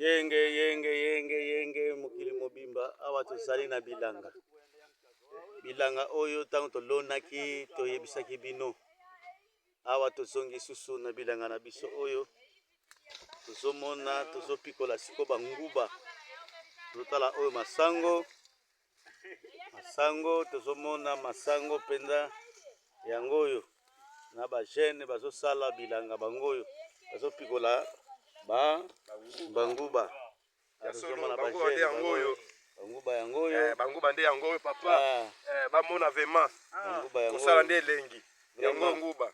Yenge mokili mobimba awa tozali na bilanga. Bilanga oyo tango tolonaki toyebisaki bino. Awa tozongi susu na bilanga na biso oyo. Tozomona tozopikola siko banguba. Totala oyo masango. Masango tozomona masango penza yango oyo. Na ba jeune bazosala bilanga bangoyo. Bazopikola banguba. Tozomona ba jeune bangoyo. Banguba yangoyo. Banguba nde yangoyo papa. Bamona vraiment. Banguba yangoyo. Kosala nde elengi. Yango nguba.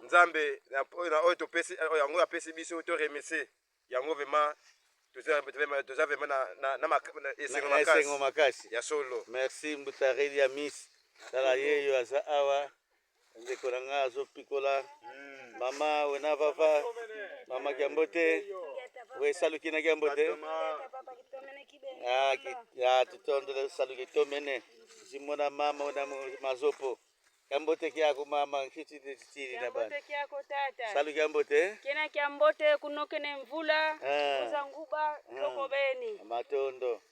Nzambe na oyo topesi yango apesi biso to remercier. Yango vraiment toza vraiment na esengo makasi. Ya solo. Merci Mbutareli ya Miss. Tala yeyo aza awa. Ndeko nanga azopikola. Mama wena vava. Mama Kiambote. We saluki na Kiambote. Tutondele saluki tomene. Simona mama wena mazopo. Kiambote kiako mama kititi tiri na bana. Kiambote kiako tata. Saluki Kiambote. Kena Kiambote kunokene mvula. Kuza nguba loko beni. Matondo.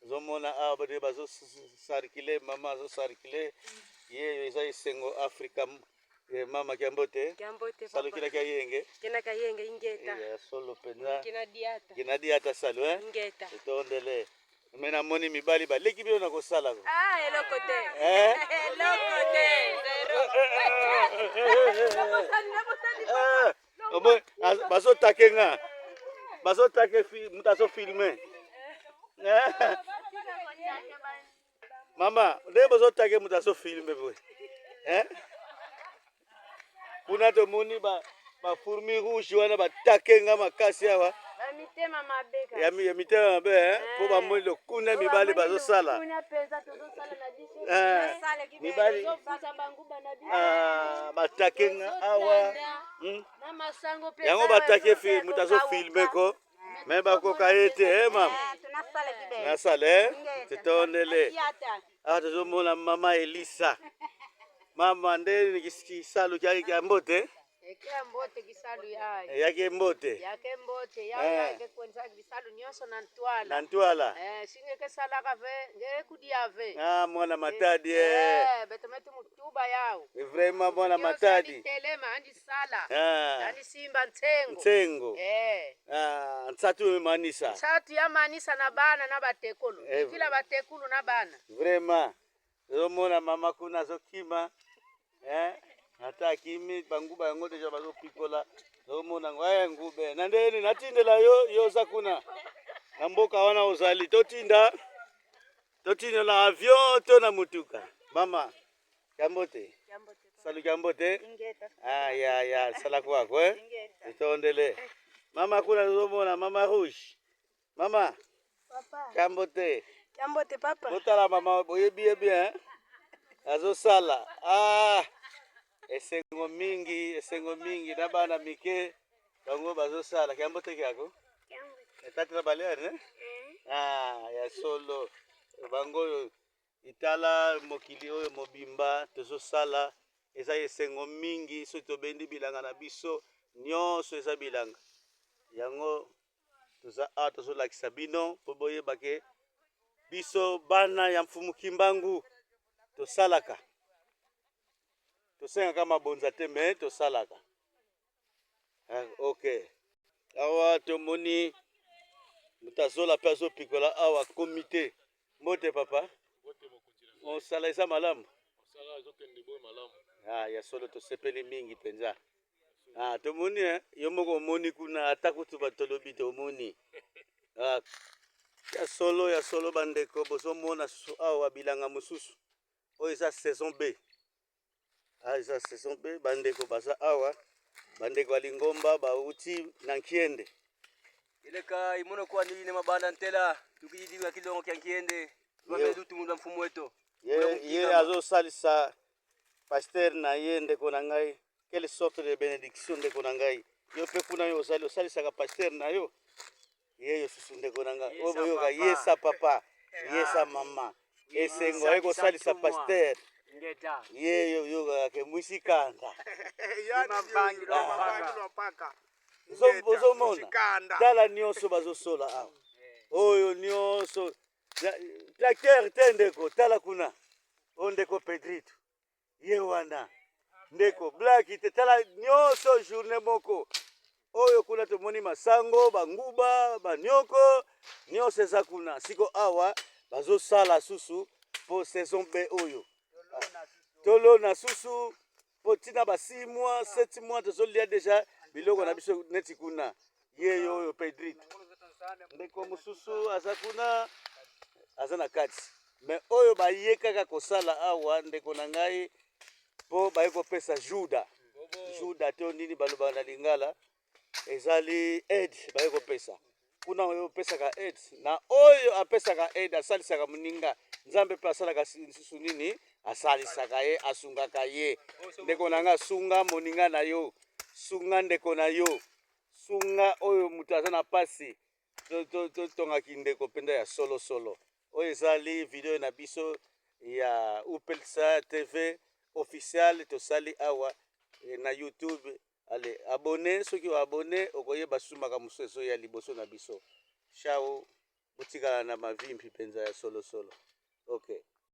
Zomona abade bazo sarikile mama zo sarikile. Yeyo eza isengo Afrika. Mama Kiambote. Kiambote papa. Salu kila kayenge. Kena kayenge ingeta. Solo penza. Kena diata. Kena diata salu Ingeta. Tondele. Mena moni mibali ba leki bino na kosala ko. Elokote. Elokote. Obo baso takenga. Baso take mutaso filmer. Mama, nde baso take mutaso filmer boy. Kuna to moni ba fourmi rouge wana ba takenga makasi awa. Mitema mabeka. Ya mitema mabe po ba moni kuna mibali bazo sala. Kuna pesa tozo sala na biso. Mibali. Ba takenga awa. Na masango pesa. Yango ba take film mutazo filmer ko. Meba ko kaete mam. Tunasala kibe. Na sale. Tutondele. Tuzomona mama Elisa. Mama nde nikisalu kyake Kiambote. Kiambote kisalu yayo. Yake mbote. Yake mbote yake kwenza kisalu nyonso na ntwala. Na ntwala. Singe kesala kave nge kudiave. Mwana matadi betemetu mutuba yao. Vraiment mwana matadi. Telema andi sala. Andi simba ntengo. Ntengo. Nsatu manisa. Nsatu ya manisa na bana na batekolo. Kila batekolo na bana. Vraiment. Zomona mama kuna zokima. Hata kimi banguba yango deja bazo pikola. Zomona ngwaye ngube. Nandeni natindela yo zakuna. Namboka wana uzali totinda. Totinda la avion to na mutuka. Mama Kiambote. Salu Kiambote. Ingeta. Ya sala kwako Tondele. Mama kuna zomona mama rouge. Mama. Papa. Kiambote. Kiambote papa. Botala mama boyebi bien. Azo sala. Esengo mingi na bana mike bango bazo sala Kiambote kyako. Etati na baleare ya solo bango itala mokili oyo mobimba tozo sala eza esengo mingi so tobendi bilanga na biso nyonso eza bilanga. Yango toza tozo lakisa bino po boyeba ke biso bana ya mfumu Kimbangu tosalaka. Tosenga kama bonza te me tosalaka. Okay. Awa tomoni mutazola pe azopikola awa komite. Mbote papa. On sala isa malamu. Sala azokende boy malamu. Ya solo tosepeli mingi penza. Tomoni yo moko moni kuna atakutu batolobi tomoni. Ya solo bandeko bozomona awa bilanga mususu. Oyo eza saison B. Eza saison B bandeko baza awa. Bandeko balingomba bauti na Nkiende. Ileka imono kwa nini mabanda ntela tukijidiwa kidongo kya Nkiende. Tumedu tumunda mfumo wetu. Ye azo salisa pasteur na ye ndeko na ngai. Quelle sorte de bénédiction ndeko na ngai. Yo pe kuna yo salisa ka pasteur na yo. Ye yo susu ndeko na ngai. Obo yo ga yesa papa. Yesa mama. Esengo ayeko salisa pasteur. Ngeta. Ye yo ga ke musikanda. Yani mabangilo paka. ozomona tala nyonso bazosola awa oyo nyonso tracteur te ndeko tala kuna o ndeko Pedrito ye wana ndeko Black te tala nyonso journée moko oyo kuna tomoni masango banguba banyoko nyonso eza kuna siko awa bazosala susu po saison B oyo tolona susu po tina ba 6 mois 7 mois tozolia deja biloko na biso neti kuna ye oyo Pedrito ndeko mosusu aza kuna aza na kati mais oyo baye kaka kosala awa ndeko na ngai po baye kopesa juda to nini baloba na lingala ezali aide baye kopesa kuna oyo opesaka aide na oyo apesaka aide asalisaka moninga nzambe mpe asalaka susu nini asalisaka ye asungaka ye ndeko na ngai sunga moninga na yo sunga ndeko na yo sunga oyo moto aza na pasi tongaki ndeko mpenda ya solo oyo ezali video na biso ya Upelsa TV officiel tosali awa na YouTube. Allez, abonnez ceux qui ont abonné okoyeba sumaka museso ya liboso na biso. Ciao, botikala na ma vie mpenza ya solo. Okay.